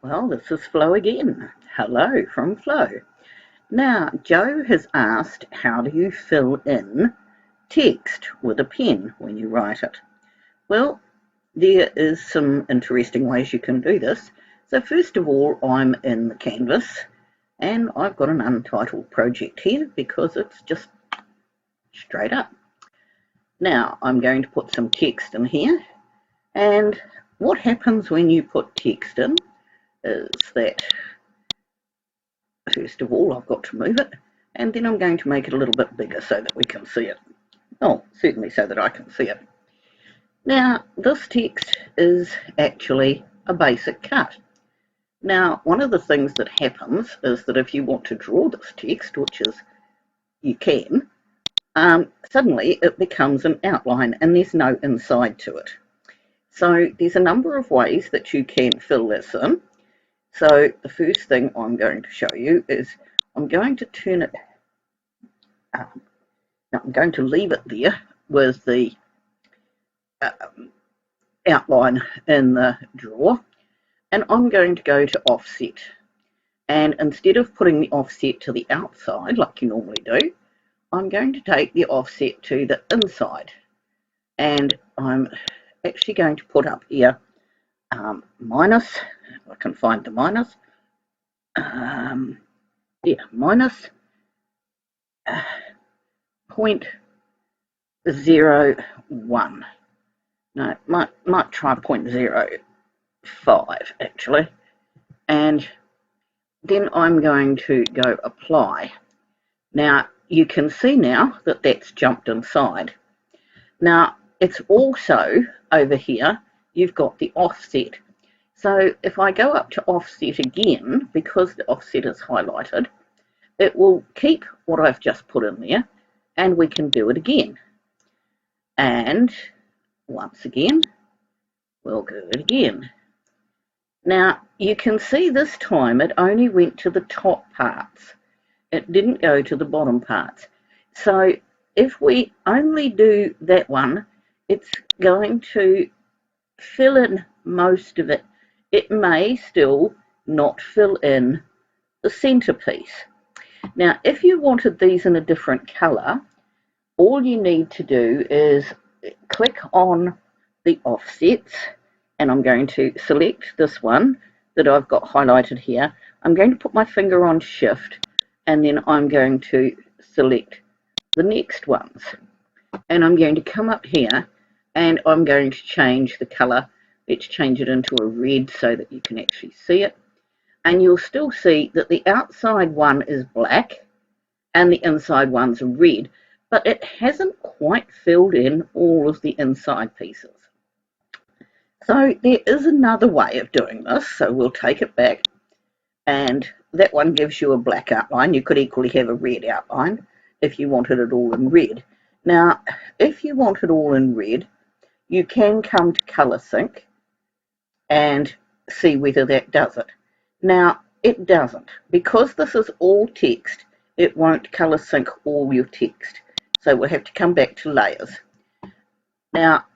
Well, this is Flo again. Hello from Flo. Now, Joe has asked, how do you fill in text with a pen when you write it? Well, there is some interesting ways you can do this. So first of all, I'm in the canvas and I've got an untitled project here because it's just straight up. Now, I'm going to put some text in here, and what happens when you put text in is that first of all I've got to move it, and then I'm going to make it a little bit bigger so that we can see it. Oh, certainly so that I can see it. Now, this text is actually a basic cut. Now, one of the things that happens is that if you want to draw this text, which is you can, suddenly it becomes an outline and there's no inside to it. So there's a number of ways that you can fill this in. So the first thing I'm going to show you is I'm going to turn it, I'm going to leave it there with the outline in the drawer, and I'm going to go to offset. And instead of putting the offset to the outside like you normally do, I'm going to take the offset to the inside. And I'm actually going to put up here minus, if I can find the minus, minus 0.01. No, might try 0.05 actually. And then I'm going to go apply. Now you can see now that that's jumped inside. Now it's also over here, you've got the offset. So if I go up to offset again, because the offset is highlighted, it will keep what I've just put in there, and we can do it again. And once again, we'll do it again. Now you can see this time it only went to the top parts. It didn't go to the bottom parts. So if we only do that one, it's going to fill in most of it. It may still not fill in the centerpiece. Now, if you wanted these in a different color, all you need to do is click on the offsets, and I'm going to select this one that I've got highlighted here. I'm going to put my finger on shift, and then I'm going to select the next ones, and I'm going to come up here and I'm going to change the color. Let's change it into a red so that you can actually see it, and you'll still see that the outside one is black and the inside ones are red, but it hasn't quite filled in all of the inside pieces. So there is another way of doing this, so we'll take it back, and that one gives you a black outline. You could equally have a red outline if you wanted it all in red. Now, if you want it all in red, you can come to Color Sync and see whether that does it. Now, it doesn't. Because this is all text, it won't Color Sync all your text. So we'll have to come back to Layers. Now,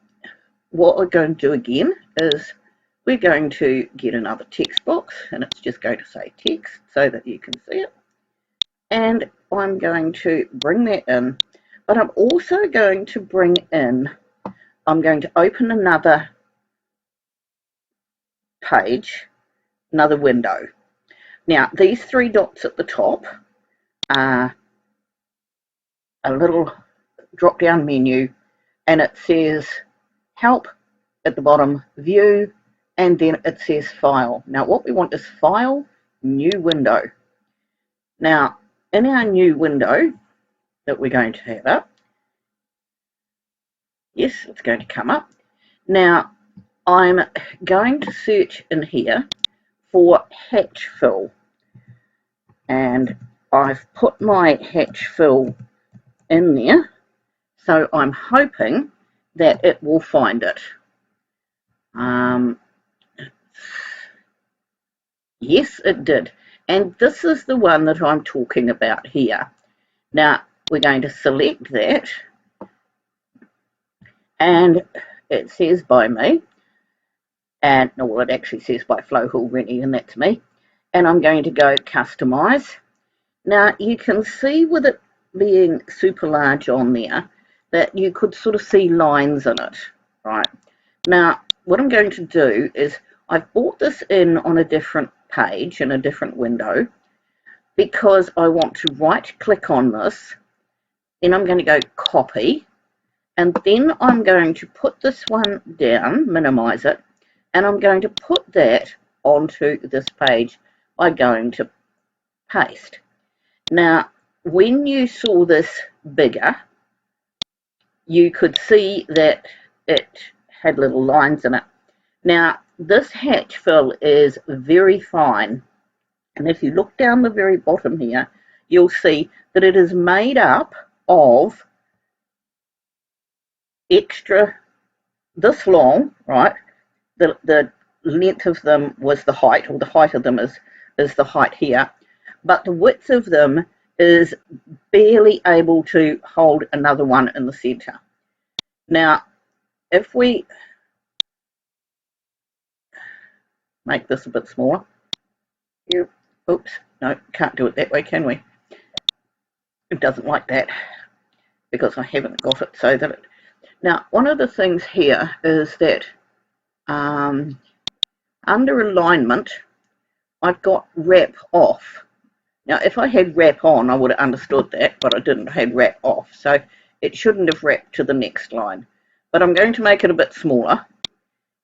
what we're going to do again is we're going to get another text box, and it's just going to say text so that you can see it. And I'm going to bring that in, but I'm also going to bring in, I'm going to open another page, another window. Now, these three dots at the top are a little drop-down menu, and it says Help at the bottom, View, and then it says File. Now, what we want is File, New Window. Now, in our new window that we're going to have up, yes, it's going to come up. Now, I'm going to search in here for hatchfill, and I've put my hatchfill in there, so I'm hoping that it will find it. Yes, it did. And this is the one that I'm talking about here. Now, we're going to select that, and it says by me. and no, well, it actually says by Flo Hill-Rennie, and that's me. And I'm going to go customize. Now you can see with it being super large on there that you could sort of see lines in it, right? Now what I'm going to do is I've brought this in on a different page in a different window because I want to right click on this, then I'm going to go copy, and then I'm going to put this one down, minimize it, and I'm going to put that onto this page by going to paste. Now, when you saw this bigger, you could see that it had little lines in it. Now, this hatch fill is very fine, and if you look down the very bottom here, you'll see that it is made up of extra this long, right? The length of them was the height, or the height of them is the height here, but the width of them is barely able to hold another one in the center. Now, if we make this a bit smaller, oops, no, can't do it that way, can we? It doesn't like that because I haven't got it so that it. Now, one of the things here is that under alignment, I've got wrap off. Now, if I had wrap on, I would have understood that, but I didn't. I had wrap off, so it shouldn't have wrapped to the next line. But I'm going to make it a bit smaller,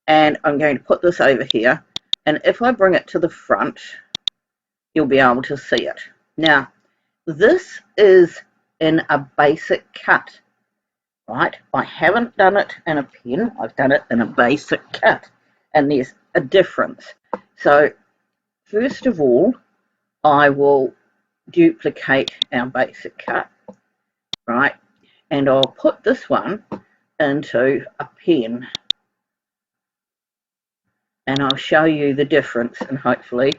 and I'm going to put this over here, and if I bring it to the front, you'll be able to see it. Now, this is in a basic cut, right? I haven't done it in a pen, I've done it in a basic cut, and there's a difference. So, first of all, I will duplicate our basic cut, right, and I'll put this one into a pen, and I'll show you the difference, and hopefully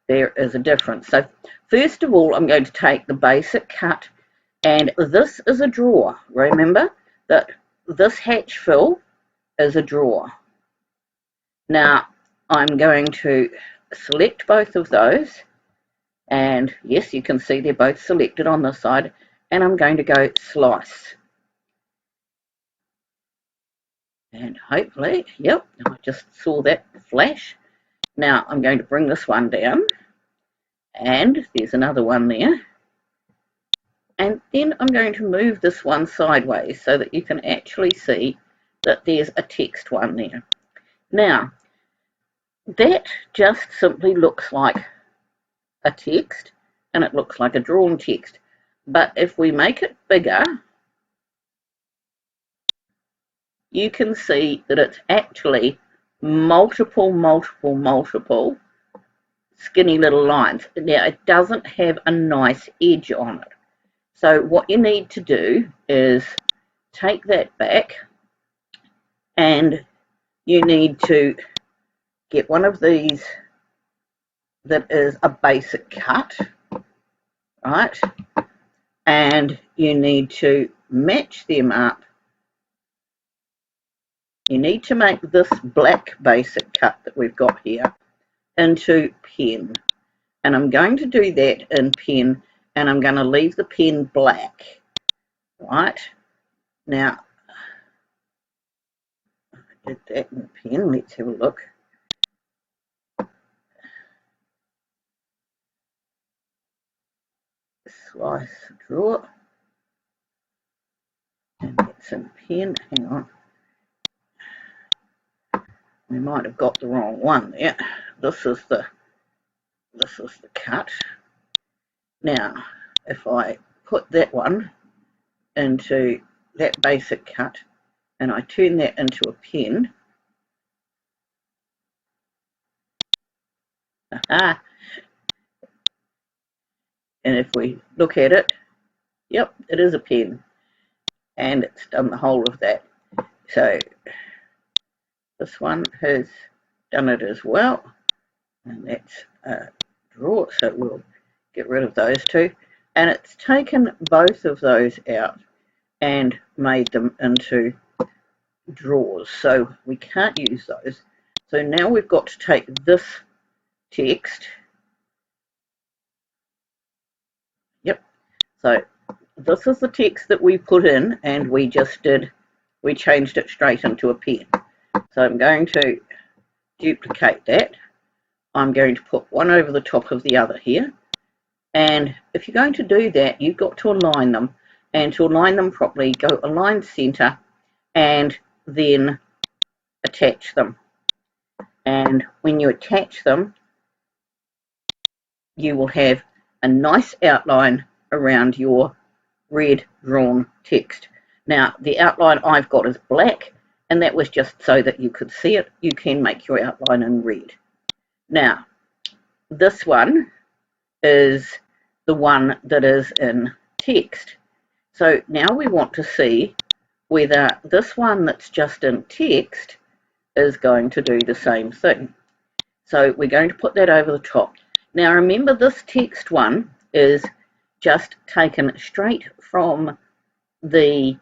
there is a difference. So first of all, I'm going to take the basic cut, and this is a drawer. Remember that this hatch fill is a drawer. Now I'm going to select both of those, and yes, you can see they're both selected on this side, and I'm going to go slice. And hopefully, yep, I just saw that flash. Now I'm going to bring this one down, and there's another one there. And then I'm going to move this one sideways so that you can actually see that there's a text one there. Now, that just simply looks like a text, and it looks like a drawn text. But if we make it bigger, you can see that it's actually multiple skinny little lines. Now, it doesn't have a nice edge on it. So what you need to do is take that back, and you need to get one of these that is a basic cut, right? And you need to match them up. You need to make this black basic cut that we've got here into pen. And I'm going to do that in pen, and I'm going to leave the pen black, right? Now, I did that in pen. Let's have a look. Slice drawer, and that's in pen. Hang on. We might have got the wrong one there. This is the cut. Now, if I put that one into that basic cut, and I turn that into a pen, aha, and if we look at it, yep, it is a pen, and it's done the whole of that. So this one has done it as well, and that's a drawer, so we'll get rid of those two, and it's taken both of those out and made them into drawers, so we can't use those. So now we've got to take this text. Yep. So this is the text that we put in, and we changed it straight into a pen. So I'm going to duplicate that. I'm going to put one over the top of the other here. And if you're going to do that, you've got to align them. And to align them properly, go align center and then attach them. And when you attach them, you will have a nice outline around your red drawn text. Now, the outline I've got is black, and that was just so that you could see it. You can make your outline in red. Now, this one is the one that is in text. So now we want to see whether this one that's just in text is going to do the same thing. So we're going to put that over the top. Now remember, this text one is just taken straight from the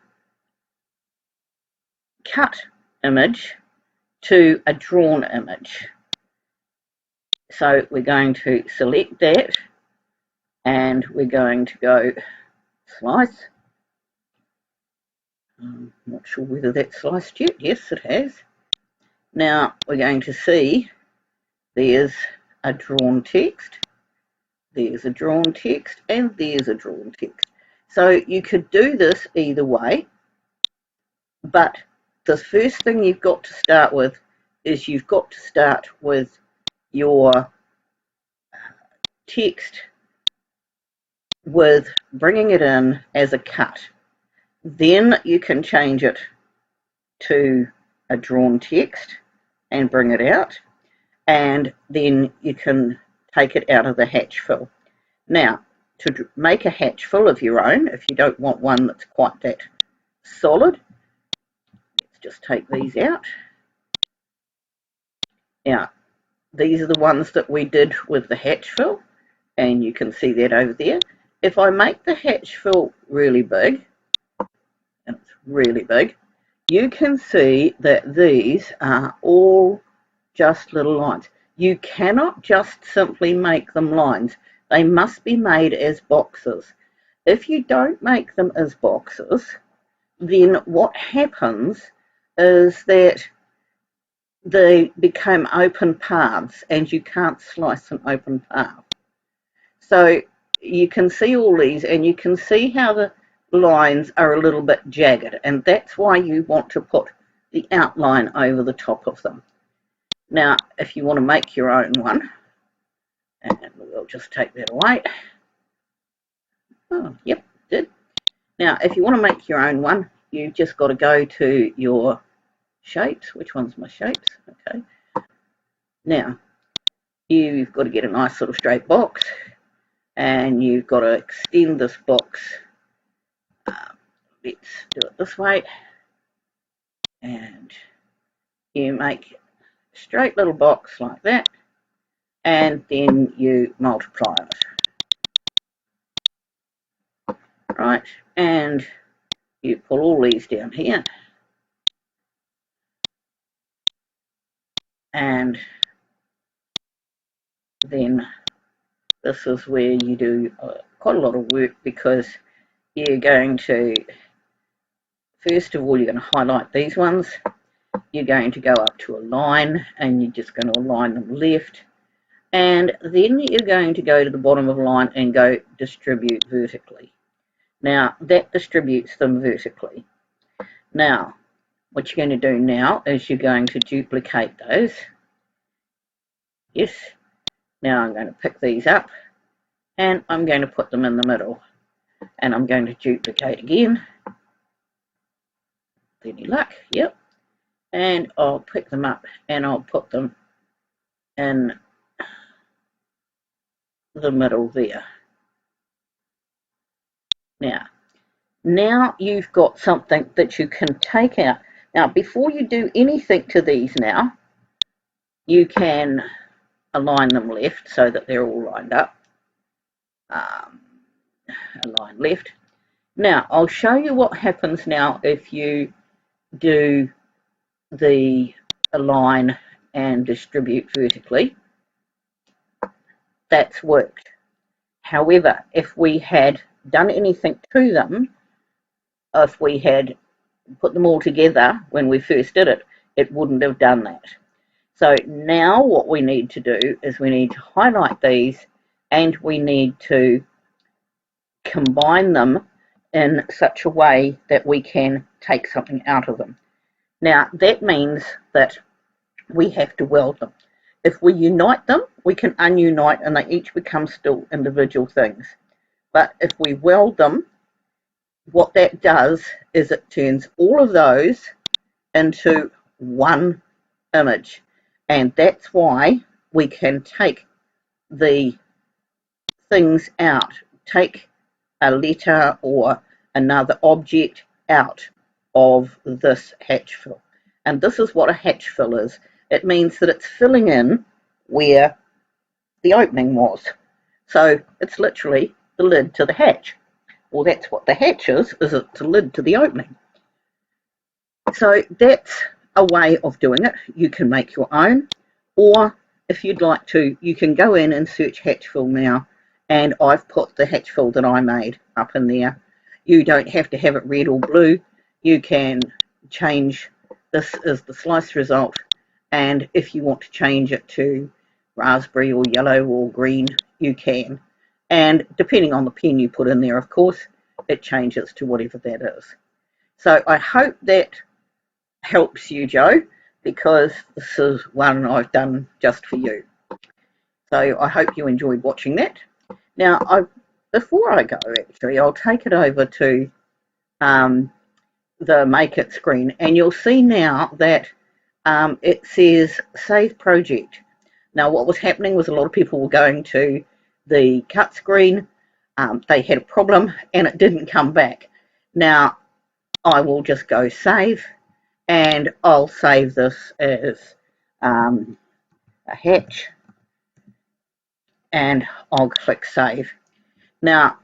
cut image to a drawn image. So we're going to select that, and we're going to go slice. I'm not sure whether that's sliced yet. Yes, it has. Now we're going to see there's a drawn text, there's a drawn text, and there's a drawn text. So you could do this either way, but the first thing you've got to start with is you've got to start with your text with bringing it in as a cut. Then you can change it to a drawn text and bring it out, and then you can take it out of the hatch fill. Now, to make a hatch fill of your own, if you don't want one that's quite that solid, let's just take these out. Now, these are the ones that we did with the hatch fill, and you can see that over there. If I make the hatch fill really big, and it's really big, you can see that these are all just little lines. You cannot just simply make them lines. They must be made as boxes. If you don't make them as boxes, then what happens is that they become open paths, and you can't slice an open path. So you can see all these, and you can see how the lines are a little bit jagged, and that's why you want to put the outline over the top of them. Now, if you want to make your own one, and we'll just take that away. Oh, yep, did. Now, if you want to make your own one, you've just got to go to your shapes. Which one's my shapes? Okay. Now, you've got to get a nice little straight box, and you've got to extend this box. Let's do it this way, and you make a straight little box like that, and then you multiply it, right, and you pull all these down here, and then this is where you do quite a lot of work, because you're going to, first of all, you're going to highlight these ones. You're going to go up to a line, and you're just going to align them left, and then you're going to go to the bottom of the line and go distribute vertically. Now that distributes them vertically. Now what you're going to do now is you're going to duplicate those. Yes. Now I'm going to pick these up, and I'm going to put them in the middle, and I'm going to duplicate again. Any luck? Yep. And I'll pick them up, and I'll put them in the middle there. Now you've got something that you can take out. Now, before you do anything to these now, you can align them left so that they're all lined up. Align left. Now, I'll show you what happens now if you do the align and distribute vertically, that's worked. However, if we had done anything to them, if we had put them all together when we first did it, it wouldn't have done that. So now what we need to do is we need to highlight these, and we need to combine them in such a way that we can take something out of them. Now that means that we have to weld them. If we unite them, we can ununite and they each become still individual things. But if we weld them, what that does is it turns all of those into one image. And that's why we can take the things out, take a letter or another object out of this hatchfill. And this is what a hatchfill is. It means that it's filling in where the opening was. So it's literally the lid to the hatch. Well, that's what the hatch is it's a lid to the opening. So that's a way of doing it. You can make your own, or if you'd like to, you can go in and search hatchfill now, and I've put the hatchfill that I made up in there. You don't have to have it red or blue. You can change, this is the slice result, and if you want to change it to raspberry or yellow or green, you can. And depending on the pen you put in there, of course, it changes to whatever that is. So I hope that helps you, Joe, because this is one I've done just for you. So I hope you enjoyed watching that. Now, before I go, actually, I'll take it over to the Make It screen, and you'll see now that it says Save Project. Now, what was happening was a lot of people were going to the cut screen. They had a problem, and it didn't come back. Now, I will just go Save, and I'll save this as a hatch, and I'll click Save. Now,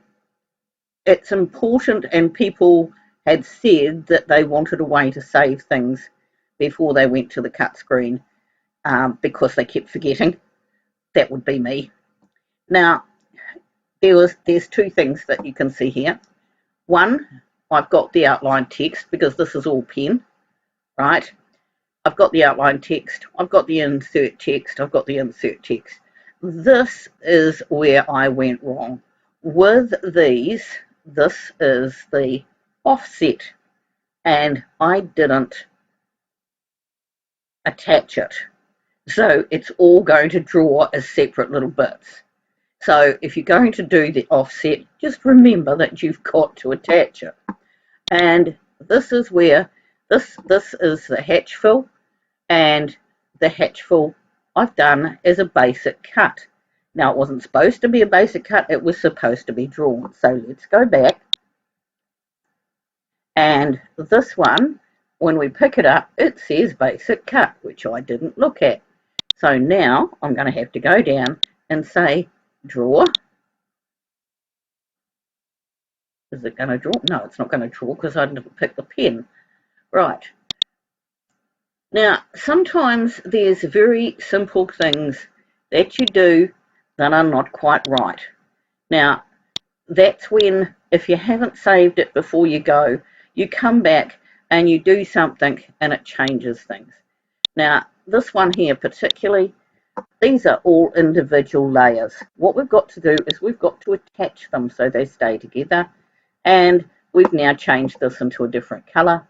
it's important, and people had said that they wanted a way to save things before they went to the cut screen because they kept forgetting. That would be me. Now, there's two things that you can see here. One, I've got the outline text because this is all pen, right? I've got the outline text, I've got the insert text, I've got the insert text. This is where I went wrong. With these, this is the offset, and I didn't attach it. So it's all going to draw as separate little bits. So if you're going to do the offset, just remember that you've got to attach it. And this is where, this is the hatch fill, and the hatch fill I've done is a basic cut. Now, it wasn't supposed to be a basic cut, it was supposed to be drawn. So let's go back. And this one, when we pick it up, it says basic cut, which I didn't look at. So now I'm going to have to go down and say draw. Is it going to draw? No, it's not going to draw because I didn't pick the pen. Right. Now, sometimes there's very simple things that you do that are not quite right. Now, that's when, if you haven't saved it before you go, you come back and you do something and it changes things. Now, this one here particularly, these are all individual layers. What we've got to do is we've got to attach them so they stay together, and we've now changed this into a different colour.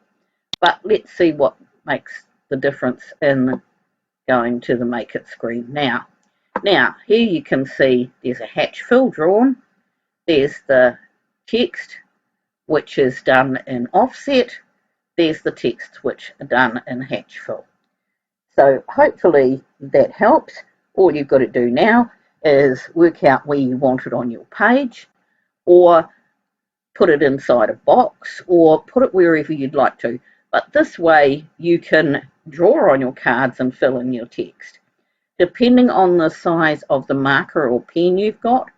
But let's see what makes the difference in going to the Make It screen now. Now, here you can see there's a hatch fill drawn. There's the text, which is done in offset. There's the text, which are done in hatch fill. So hopefully that helps. All you've got to do now is work out where you want it on your page, or put it inside a box, or put it wherever you'd like to. But this way you can draw on your cards and fill in your text. Depending on the size of the marker or pen you've got,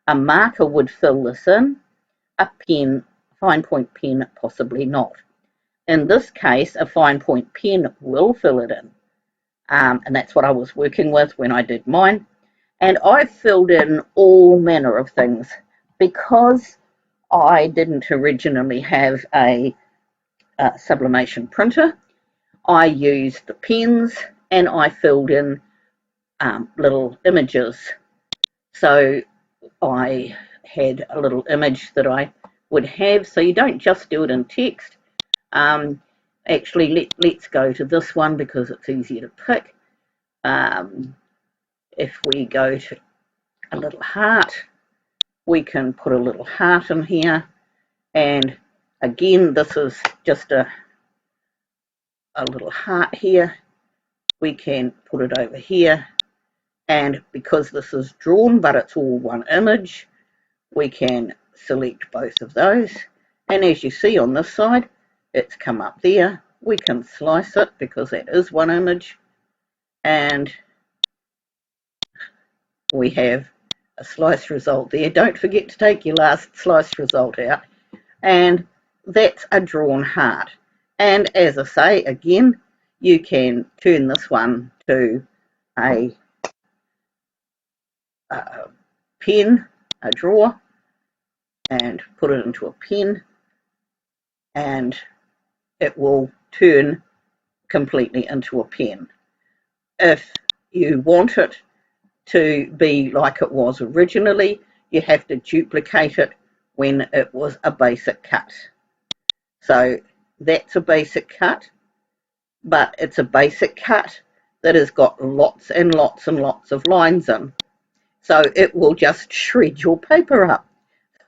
a marker would fill this in, a pen, fine point pen, possibly not. In this case, a fine point pen will fill it in. and that's what I was working with when I did mine. And I filled in all manner of things because I didn't originally have a sublimation printer. I used the pens and I filled in little images. So I had a little image that I would have. So you don't just do it in text. Actually, let's go to this one because it's easier to pick. If we go to a little heart, we can put a little heart in here. And again, this is just a little heart here. We can put it over here. And because this is drawn, but it's all one image, we can select both of those. And as you see on this side, it's come up there. We can slice it because that is one image. And we have a slice result there. Don't forget to take your last slice result out. And that's a drawn heart. And as I say, again, you can turn this one to a pen, a drawer, and put it into a pen, and it will turn completely into a pen. If you want it to be like it was originally, you have to duplicate it when it was a basic cut. So that's a basic cut, but it's a basic cut that has got lots and lots and lots of lines in. So it will just shred your paper up.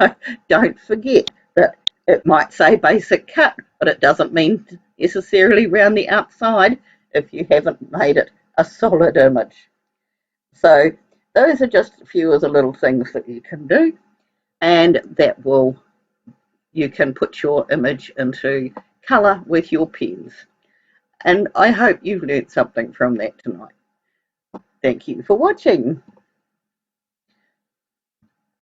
So don't forget that it might say basic cut, but it doesn't mean necessarily round the outside if you haven't made it a solid image. So those are just a few of the little things that you can do, and that will, you can put your image into colour with your pens. And I hope you've learnt something from that tonight. Thank you for watching.